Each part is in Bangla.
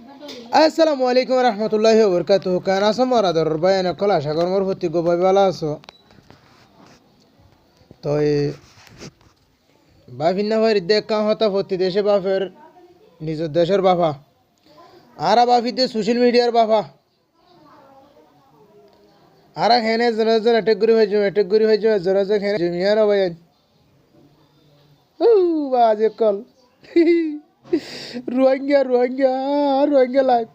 আসসালামু আলাইকুম রহমতুল্লাহি ওবরকাতুহু কান আসম আদর বায়ান কল আশা কর মোর প্রতি গোবাই ভালো আছো তো বিভিন্ন ভাই দেখা হতা প্রতি দেশে বাপের নিজের দেশের বাপা আর বাপিতে সোশ্যাল মিডিয়ার বাপা আর হেনে জন অ্যাটেক করি হয়েছে জন হেনে জমিয়ার বায়ান বাজে call Rohingya Rohingya Rohingya life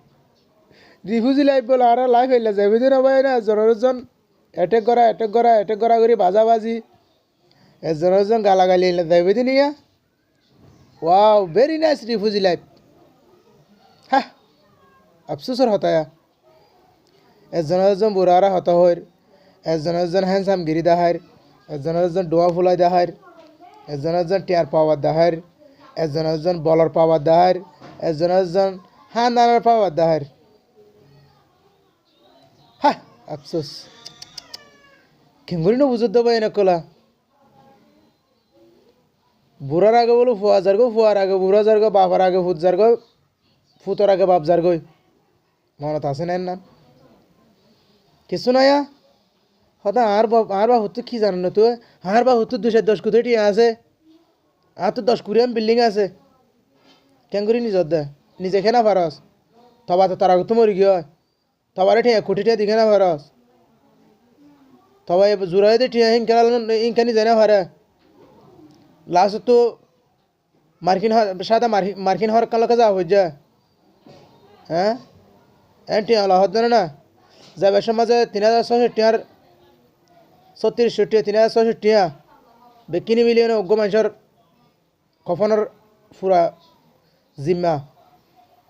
refugee life বলে আর লাইফ হইলে যাবে দিন ভাই না জনজন অ্যাটেক করা করি বাজাবাজি জনজন গালাগালি এলে যাবে দিন ইয়া wow very nice refugee life হ্যাঁ আফসোসর হতায়া এজন বুড়ারা হত হইর এজন হ্যান্ডসাম গিরি দাহার এজন ডোয়া ফুলাই দাহার এজন টিয়ার পাওয়ার দাহার এজন বলার পাওয়ার দাহার এজন হান্দানার পাওয়ার দাহার হ্যাঁ আফসোস কেমন বুঝতে দেবো এনে কলা বুড়ার আগে বলো ফুয়া যার গো ফুয়ার আগে বুড়া যার গো বাবার আগে ফুট যার গো ফুতর আগে বাপ যার গই মনত আছে না কিছু নয়া হতা আর বা হতো কি জানো না তো আর বা হতো 210 কোটি টিয়া আছে আর তো 10 কুড়ি বিল্ডিং আছে কেন করি নিজর দে নিজে খেনা পারস তবা তো তার আগে তো মরি গিয়ে তবারে ঠিয়া কোটি টিয়া দিকে না পারস তবা জোড়াই দে ঠিয়া ইনকানি জানা পারে লাস্ট তো মার্কিন সাদা মার্কিন হওয়ার কালকে যা হয়ে যায় হ্যাঁ এনটি আলা হত না যাবে সমাজে 3600 টিয়ার 36 টিয়া 3600 টিয়া বেকিনি মিলিয়ন অজ্ঞ মানুষের কফনের পুরা জিম্মা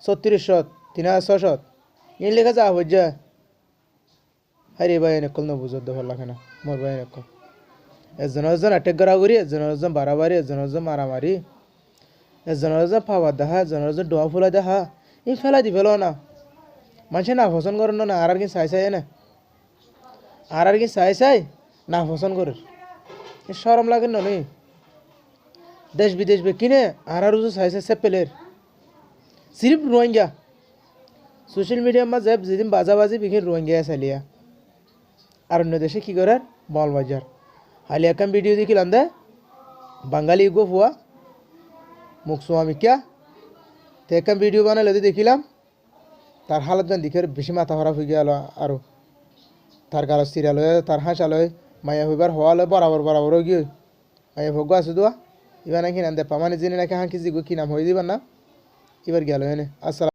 3600 3600 ইন লেখা যা হয়ে যায় হারে ভাই এনে কল না বুঝত ভালো লাগে না মোর ভাই এনে কল এজন অ্যাটেক করা করি এজন বাড়াবাড়ি এজন মারামারি এজন পাওয়ার দেখা এজন ডোয়া ফুলা দেখা এই ফেলাই দি ফেলো না মানুষে না পছন্দ করেন না আর কি চাই না আর কি চাই না পছন্দ করে সরম লাগে না নি দেশ বিদেশ বে কিনে আর চাই সে পেলের সিরিফ রোহিঙ্গা সোশ্যাল মিডিয়ার মাঝে যেদিন বাজাবাজি বিঘিন রোহিঙ্গা চালিয়া আর অন্য দেশে কী করার মলবাজার হালি একাম ভিডিও দেখিলাম দে বাঙালি গো ফুয়া মুখ সোয়ামিকা তো একাম ভিডিও বানালে দেখিলাম তার হালত গান দিকে বেশি মাথা খারাপ হয়ে গেল আরও তার গাল সিরিয়ালয় তার হাঁসালয় মায়া হইবার হওয়ালয় বরাবর গিয়ে মায়া ভোগ আছে দোয়া এবার নাকি নাম দে পামানি জেনে নাকি হাঁকি জিগো কি নাম হয়ে দিবার না এবার গেল এনে আসসালাম